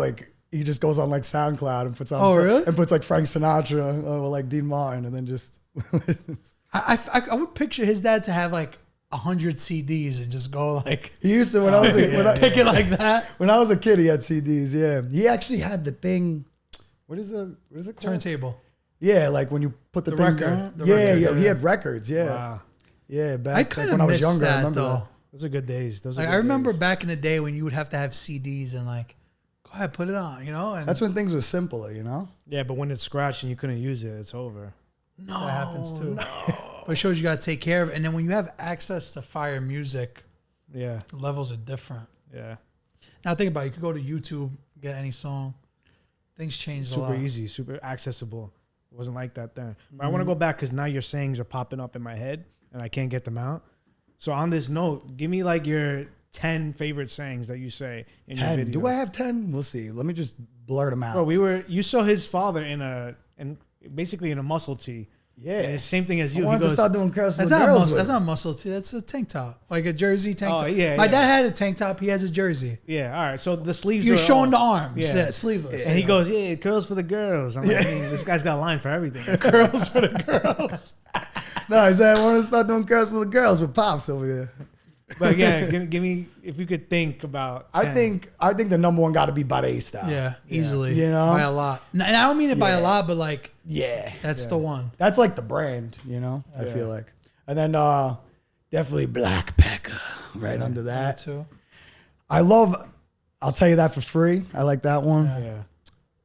he just goes on like SoundCloud and puts on. Oh, really? And puts like Frank Sinatra or like Dean Martin, and then just. I would picture his dad to have like 100 CDs and just go like He used to when I was pick it like that. when I was a kid. He had CDs. Yeah, he actually had the thing. What is it called? Turntable. Yeah, like when you put the thing record. down. The Yeah, record, yeah, he yeah. had records. Yeah, Wow. yeah. Back I kind of when I was miss younger, I that remember though. that. Those are good days. Those are Like good I remember days. back in the day when you would have to have CDs and like, go ahead, put it on, And That's when things were simpler, you know. Yeah, but when it's scratched and you couldn't use it, it's over. that happens too. But it shows you got to take care of it. And then when you have access to fire music, Yeah. the levels are different. Yeah. Now think about it. You could go to YouTube, get any song. Things changed a lot. Super easy, super accessible. It wasn't like that then. But I want to go back because now your sayings are popping up in my head and I can't get them out. So on this note, give me like your 10 favorite sayings that you say in your 10. video. Do I have 10? We'll see. Let me just blurt them out. Bro, you saw his father basically in a muscle tee. Yeah. And it's the same thing as I you. wanted to start doing curls for That's the not girls. muscle. with That's it. not muscle tee. That's a tank top, like a jersey tank Oh, top. yeah, My yeah. dad had a tank top. He has a jersey. Yeah, all right. So the sleeves You're are showing all- the arms. Yeah, sleeveless. And he goes, yeah, curls for the girls. I'm like, this guy's got a line for everything. Girls for the girls. No, I said I want to start doing curls for the girls with pops over here. But yeah, give me, if you could think about 10. I think the number one got to be Barese style. Yeah, easily. You know? by a lot. And I don't mean it by a Yeah. lot, but like Yeah. that's the one. That's like the brand, you know. I feel like, and then definitely Black Pecker right under that. Too. I'll tell you that for free. I like that one. Yeah.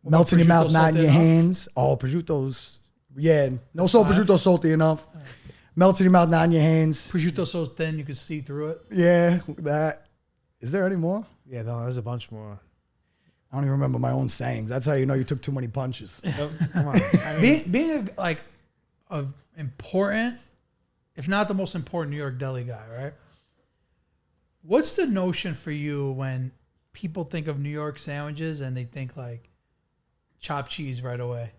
Melts in your mouth, prosciutto not in salty your enough? hands. Oh, prosciutto's, yeah. No salt prosciutto salty enough. Melts in your mouth, not in your hands. Prosciutto so thin you can see through it. Yeah, that. Is there any more? Yeah, no, there's a bunch more. I don't even remember my own sayings. That's how you know you took too many punches. Come on. I mean, Being a important, if not the most important New York deli guy, right? What's the notion for you when people think of New York sandwiches and they think like chopped cheese right away?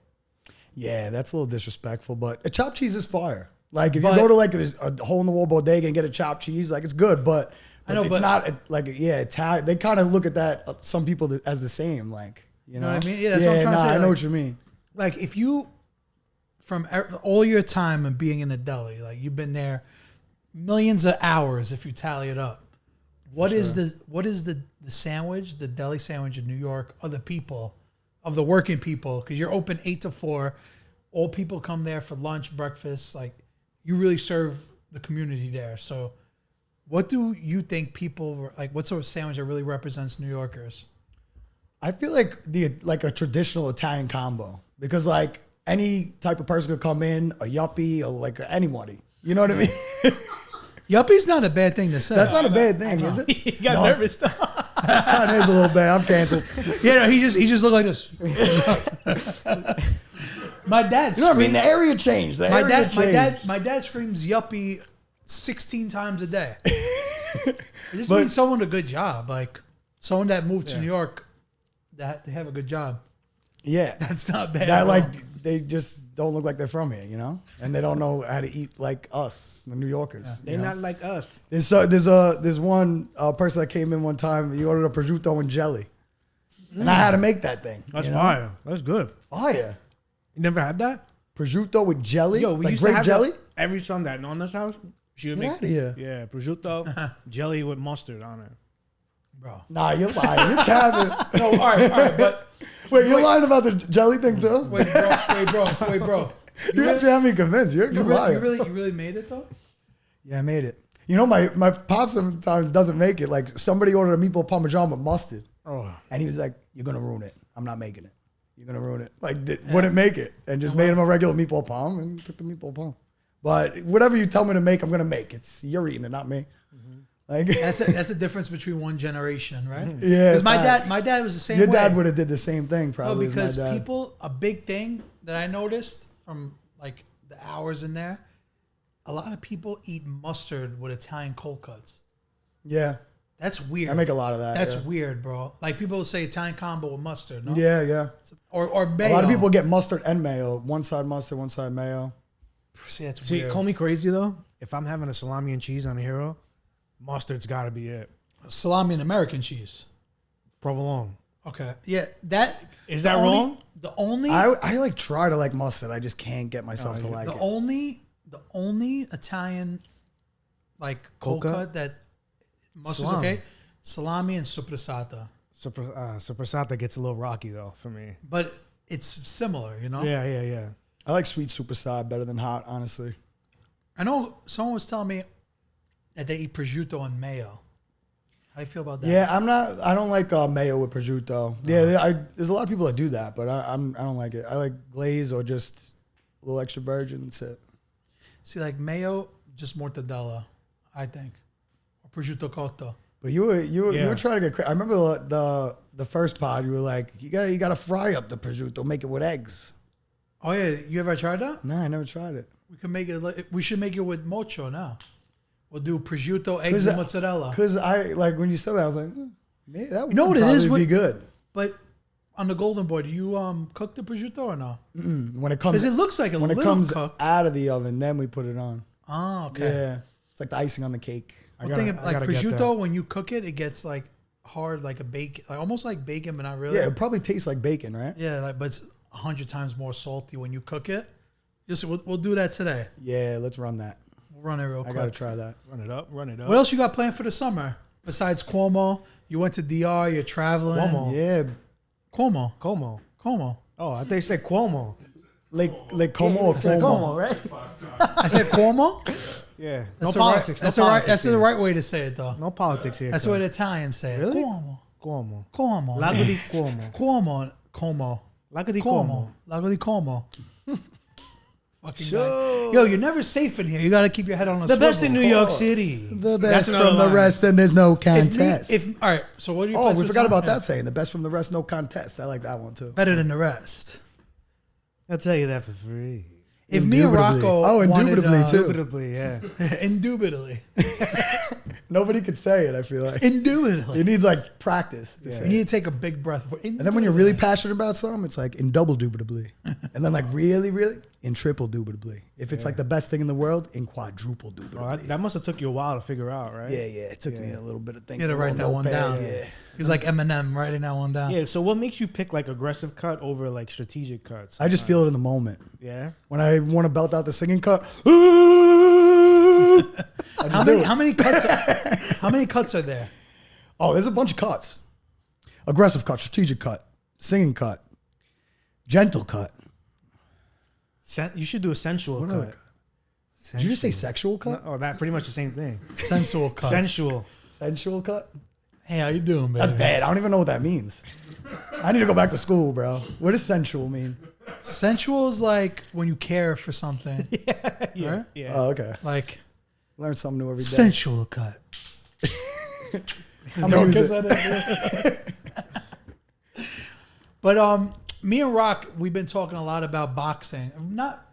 Yeah, that's a little disrespectful, but a chopped cheese is fire. Like if But- you go to like a hole in the wall bodega and get a chopped cheese, like it's good, but I know, it's but- not like Italian. They kind of look at that some people as the same, like you know. know what I mean? Yeah, that's what I'm trying to say, I know like- what you mean. Like if you, from all your time of being in a deli, like you've been there millions of hours if you tally it up. What is the sandwich, the deli sandwich in New York, of the people, of the working people? Because you're open 8 to 4. All people come there for lunch, breakfast. Like you really serve the community there. So what do you think people like? What sort of sandwich that really represents New Yorkers? I feel like a traditional Italian combo because like any type of person could come in, a yuppie or like anybody. You know what I mean? Yuppie's not a bad thing to say. That's not a bad thing, is it? he got No. nervous. Kind of is a little bad. I'm canceled. Yeah, no, he just looked like this. My dad. You know what I mean? The area changed. The area changed. My dad screams yuppie 16 times a day. It just means someone a good job, like someone that moved to New York, that they have a good job. Yeah. That's not bad. That at like all. they just don't look like they're from here, you know, and they don't know how to eat like us, the New Yorkers. They're you know? not like us. There's one person that came in one time. He ordered a prosciutto and jelly, and I had to make that thing. That's you know? fire. That's good. Fire. You never had that? Prosciutto with jelly, Yo, we like used to grape have jelly. that every Sunday at Nonna's house. She would Get make outta here. Yeah, prosciutto, jelly with mustard on it. bro. Nah, you're lying. You're capping. No, all right, but Wait, you're lying about the jelly thing too? wait, bro. You actually have me convinced. You're a good liar. You really made it though? Yeah, I made it. You know, my pop sometimes doesn't make it. Like somebody ordered a meatball parmesan with mustard, and he was like, "You're gonna ruin it. I'm not making it. You're gonna ruin it." Like wouldn't make it, and just made him a regular meatball palm and took the meatball palm. But whatever you tell me to make, I'm gonna make. You're eating it, not me. Like That's a difference between one generation, right? Yeah, Because facts. my dad was the same your way. dad would have did the same thing No, probably. because as my dad. people, a big thing that I noticed from like the hours in there, a lot of people eat mustard with Italian cold cuts. Yeah, That's weird. I make a lot of that. That's yeah. weird, bro. Like people say Italian combo with mustard, no? Yeah. Or A mayo. lot of people get mustard and mayo. One side mustard, one side mayo. See, that's See, weird. call me crazy though. If I'm having a salami and cheese on a hero, mustard's got to be it. Salami and American cheese. Provolone. Okay. Yeah, that Is the that only- wrong? The only I like try to like mustard. I just can't get myself to like the it. only Italian like cold Cold cut? cut that mustard's Salami. okay. Salami and sopressata. Sopressata gets a little rocky though for me. But it's similar, you know? Yeah. I like sweet super side better than hot, honestly. I know someone was telling me that they eat prosciutto and mayo. How do you feel about that? Yeah, I don't like mayo with prosciutto. Yeah, there's a lot of people that do that, but I don't like it. I like glaze or just a little extra virgin. That's it. See, like mayo, just mortadella, I think. Or prosciutto cotto. But you were trying to get crazy. I remember the first pod. You were like, you gotta fry up the prosciutto, make it with eggs. Oh yeah, you ever tried that? No, I never tried it. We can make it. We should make it with mocho now. We'll do prosciutto, eggs, and mozzarella. Because I like when you said that, I was like, maybe that would know what it probably is with- be good. But on the golden boy, do you cook the prosciutto or no? When it comes, Because it looks like a when it little comes cooked. out of the oven, then we put it on. Oh, okay. Yeah, it's like the icing on the cake. Well, gotta- think of, I like gotta get prosciutto, that. when you cook it, it gets like hard, like a bacon, like almost like bacon, but not really. Yeah, it probably tastes like bacon, right? Yeah, like, but it's 100 times more salty when you cook it. Just we'll do that today. Yeah, let's run that. We'll run it real I quick. gotta try that. Run it up. What else you got planned for the summer besides Cuomo? You went to DR. You're traveling. Cuomo. Yeah, Cuomo. Como. Oh, I thought you said Cuomo. Lake Como or Cuomo? right? I said Cuomo. Yeah. That's no the politics. Right, that's no the right. politics That's the here. right way to say it, though. No politics here. That's the way the Italians say it. Really? Cuomo. Cuomo. Lago di Cuomo. Como. Lago di Como. Cuomo. Lago di Como. Fucking Sure. guy. Yo, you're never safe in here. You got to keep your head on a The best swivel. in New York City. The That's best another from the line. rest, and there's no If contest. all right, so what are your Oh, plans we for forgot summer? about that saying. The best from the rest, no contest. I like that one too. Better than the rest. I'll tell you that for free. If me and Indubitably. Rocco Oh, wanted, indubitably, too. Indubitably, yeah. Indubitably. Nobody could say it, I feel like. Indubitably. It needs like practice to You say need it. to take a big breath. And then when you're really passionate about something, it's like in double dubitably. And then like really, really in triple dubitably. If it's like the best thing in the world, in quadruple Oh, dubitably. that must have took you a while to figure out, right? Yeah, it took me a little bit of thinking. You got to write that one down. Yeah. He was like Eminem writing that one down. Yeah, so what makes you pick like aggressive cut over like strategic cuts? I just feel it in the moment. Yeah. When I want to belt out the singing cut, I just do it. How many cuts are there? Oh, there's a bunch of cuts. Aggressive cut, strategic cut, singing cut, gentle cut. You should do a sensual What cut. other cut? Did you just say sexual cut? Oh, that pretty much the same thing. Sensual cut. Sensual. Sensual cut? Hey, how you doing, baby? That's bad. I don't even know what that means. I need to go back to school, bro. What does sensual mean? Sensual is like when you care for something. Yeah. Right? Yeah. Oh, okay. Like Learn something new every day. sensual cut. I'm gonna use it. But me and Rock, we've been talking a lot about boxing. Not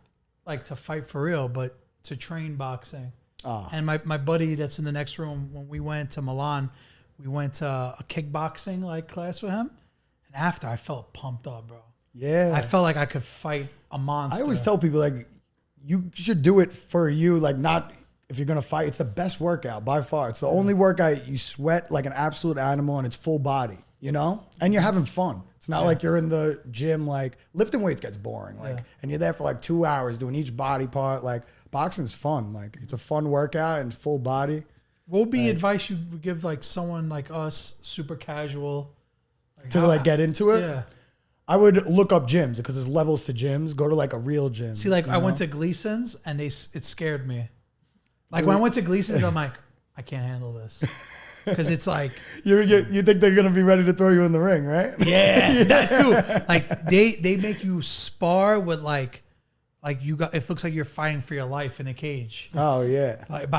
like to fight for real, but to train boxing. And my buddy that's in the next room, when we went to Milan, we went to a kickboxing like class with him. And after I felt pumped up, bro. Yeah. I felt like I could fight a monster. I always tell people, like, you should do it for you, like, not if you're going to fight. It's the best workout by far. It's the only workout you sweat like an absolute animal and it's full body, you know? And you're having fun. It's not like you're in the gym, like, lifting weights gets boring, like, and you're there for like 2 hours doing each body part. Like, boxing's fun. Like, it's a fun workout and full body. What would be advice you would give like someone like us, super casual, To like get into it. Yeah. I would look up gyms because there's levels to gyms. Go to like a real gym. See, like you I know? went to Gleason's and it scared me. Like when I went to Gleason's, I'm like, I can't handle this because it's like, you think they're gonna be ready to throw you in the ring, right? yeah, that too. Like they make you spar with like you got. It looks like you're fighting for your life in a cage. Oh yeah. Like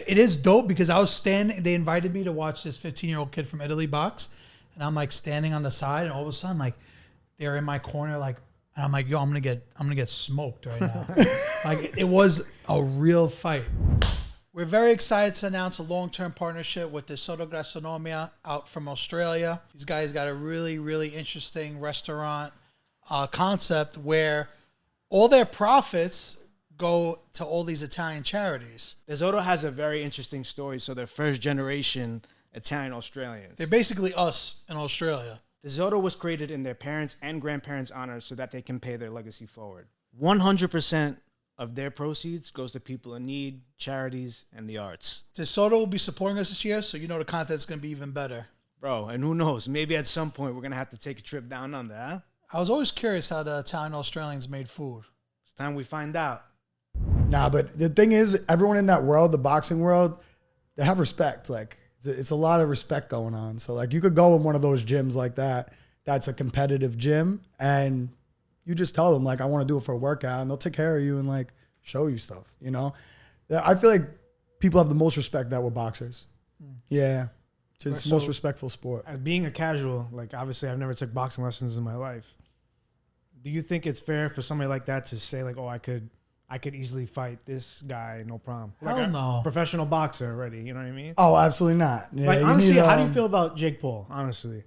it is dope because I was standing. They invited me to watch this 15-year-old kid from Italy box, and I'm like standing on the side, and all of a sudden like they're in my corner, like, and I'm like, yo, I'm gonna get smoked right now. Like it was a real fight. We're very excited to announce a long-term partnership with the Soto Gastronomia out from Australia. These guys got a really, really interesting restaurant concept where all their profits go to all these Italian charities. DeSoto has a very interesting story. So they're first generation Italian Australians. They're basically us in Australia. DeSoto was created in their parents' and grandparents' honor so that they can pay their legacy forward. 100% of their proceeds goes to people in need, charities, and the arts. DeSoto will be supporting us this year, so you know the content's going to be even better. Bro, and who knows? Maybe at some point we're going to have to take a trip down under, huh? I was always curious how the Italian Australians made food. It's time we find out. Nah, but the thing is, everyone in that world, the boxing world, they have respect. Like, it's a lot of respect going on. So, like, you could go in one of those gyms like that. That's a competitive gym, and you just tell them, like, I want to do it for a workout, and they'll take care of you and, like, show you stuff, you know? I feel like people have the most respect that we're boxers. Yeah. It's the most respectful sport. As being a casual, like, obviously I've never took boxing lessons in my life. Do you think it's fair for somebody like that to say, like, oh, I could easily fight this guy, no problem? Hell Like no. Professional boxer already, you know what I mean? Oh, absolutely not. Yeah, Like, you honestly, need, how do you feel about Jake Paul, honestly?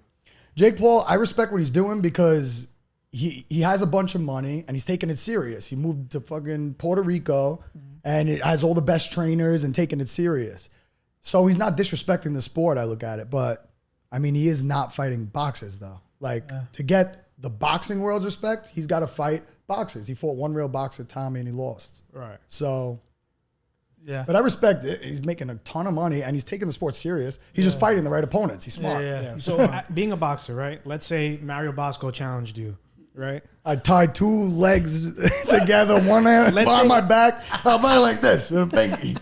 Jake Paul, I respect what he's doing because he has a bunch of money and he's taking it serious. He moved to fucking Puerto Rico and it has all the best trainers and taking it serious. So he's not disrespecting the sport, I look at it. But, I mean, he is not fighting boxers, though. Like, to get the boxing world's respect, he's got to fight boxers. He fought one real boxer, Tommy, and he lost. Right. So, Yeah. but I respect it. He's making a ton of money and he's taking the sport serious. He's just fighting the right opponents. He's smart. Yeah. So being a boxer, right? Let's say Mario Bosco challenged you, right? I tied two legs together, one hand behind my back. I'll buy it like this, with a pinky.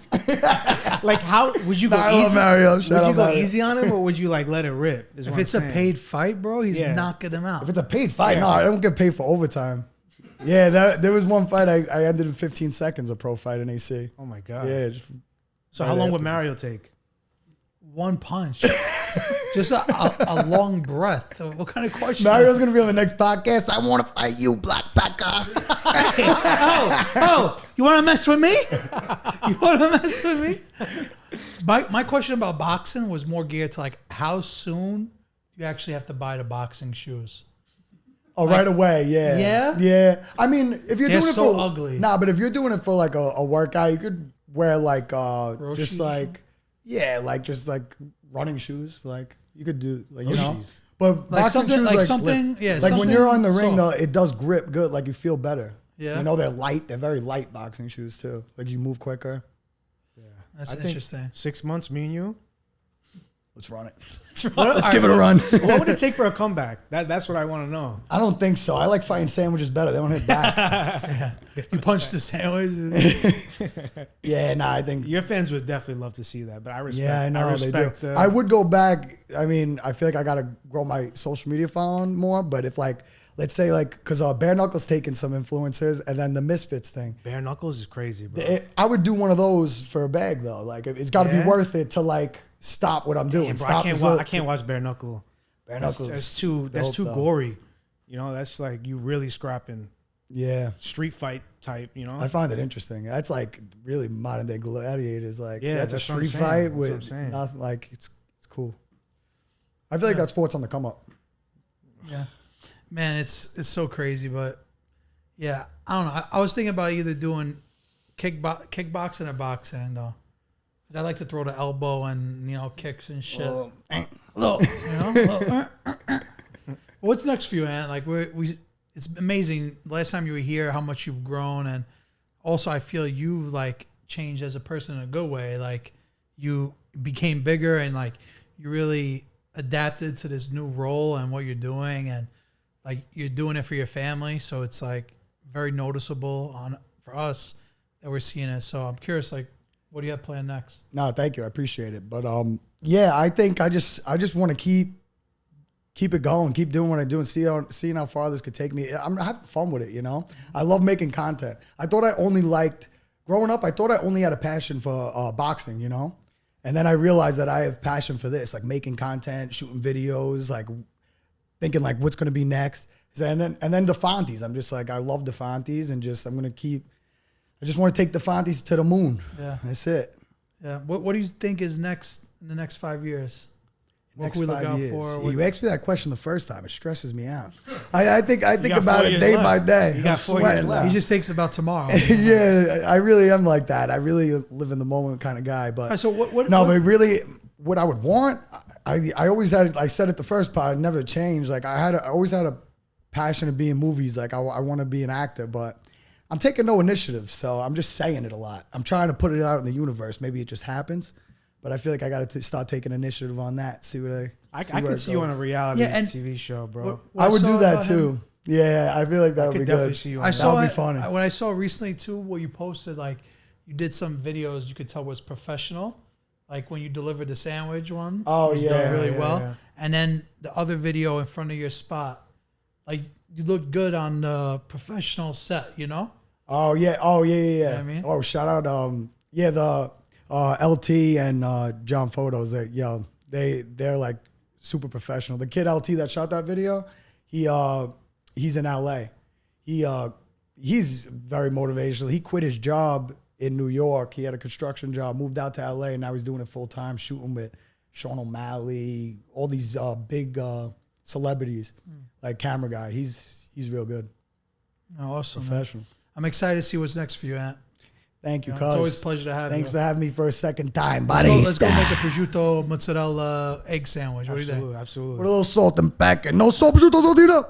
Like, how would you go I love easy? Mario. Shout Would you out go Mario. easy on him, or would you like let it rip? Is If what it's I'm a saying. paid fight, bro, he's Yeah. knocking him out. If it's a paid fight, no, I don't get paid for overtime. Yeah, there was one fight I ended in 15 seconds, a pro fight in AC. Oh my god. Yeah. So how long would Mario take? One punch. Just a long breath. What kind of question? Mario's going to be on the next podcast. I want to fight you, Black Pecker. Oh, you want to mess with me? You want to mess with me? My question about boxing was more geared to like how soon you actually have to buy the boxing shoes. Oh, right away, yeah. Yeah? Yeah. I mean, if you're They're doing it so for ugly. Nah, but if you're doing it for like a workout, you could wear like shoes just or like just like running shoes. Like you could do like you know. Shoes. But Like boxing something shoes like like something, yeah. like when you're on the ring soft. though, it does grip good. Like you feel better. Yeah. You know they're light. They're very light boxing shoes too. Like you move quicker. That's I think interesting. 6 months, me and you. Let's run it. Let's Let's give it a run. What would it take for a comeback? That's what I want to know. I don't think so. I like fighting sandwiches better. They don't hit back. You punch the sandwich. Yeah, nah, I think. Your fans would definitely love to see that, but I respect. Yeah, I know they do. respect, I would go back. I mean, I feel like I gotta grow my social media following more. But if like, let's say like, because Bare Knuckles taking some influencers, and then the Misfits thing, Bare Knuckles is crazy, bro. I would do one of those for a bag though. Like it's got to Yeah? be worth it to like stop what I'm doing. Damn, bro, Stop I can't watch Bare Knuckle. Bare That's, Knuckles. that's too dope, though. gory. You know, that's like you really scrapping Yeah, street fight type. You know, I find it interesting. That's like really modern day gladiators. Like Yeah, that's a that's what I'm street saying. fight That's what I'm with saying. nothing. Like it's cool. I feel like that sport's on the come up. Yeah. Man, it's so crazy, but yeah, I don't know. I was thinking about either doing kickboxing or boxing, though, because I like to throw the elbow and kicks and shit. What's next for you, Ant? Like it's amazing. Last time you were here, how much you've grown, and also I feel you like changed as a person in a good way. Like you became bigger and like you really adapted to this new role and what you're doing, and like you're doing it for your family. So it's like very noticeable for us that we're seeing it. So I'm curious, like, what do you have planned next? No, thank you. I appreciate it. But yeah, I think I just want to keep it going, keep doing what I do, and seeing how far this could take me. I'm having fun with it, I love making content. I thought I only liked growing up. I thought I only had a passion for boxing, and then I realized that I have passion for this, like making content, shooting videos, like thinking like what's going to be next. And then DeFonte's. I'm just like, I love DeFonte's, and I just want to take DeFonte's to the moon. Yeah, that's it. Yeah. What do you think is next in the next 5 years? What Next can we look 5 out years. for? You asked me that question the first time. It stresses me out. I think got about 4 it years day left. by day. You got I'm 4 years sweating left. now. He just thinks about tomorrow. Yeah, I really am like that. I really live in the moment kind of guy. But So what? no, but really, what I would want, I always had. I said it the first part. It never changed. Like I always had a passion to be in movies. Like I want to be an actor, but I'm taking no initiative. So I'm just saying it a lot. I'm trying to put it out in the universe. Maybe it just happens, but I feel like I got to start taking initiative on that. See what I could see you on a reality TV show, bro. I would do that about too. him- Yeah, I feel like that would be definitely good. see you on I that. saw would it, be funny. when I saw recently too, what you posted, like you did some videos you could tell was professional, like when you delivered the sandwich one. Oh, it was yeah, done really yeah, well. yeah. And then the other video in front of your spot, like you looked good on the professional set, Oh yeah. Oh yeah. know what I mean? Oh, shout out. The LT and John Photos. They're like super professional. The kid LT that shot that video, he's in LA. He's very motivational. He quit his job in New York. He had a construction job, moved out to LA, and now he's doing it full time, shooting with Sean O'Malley, all these big celebrities, like camera guy. He's real good, Oh, awesome. Man. professional. I'm excited to see what's next for you, Ant. Thank you, It's cuz. always a pleasure to have Thanks you. for having me for a second time, Let's go Barese. make a prosciutto mozzarella egg sandwich. What do you think? Absolutely. With a little salt and pepper. No salt, prosciutto, saltino.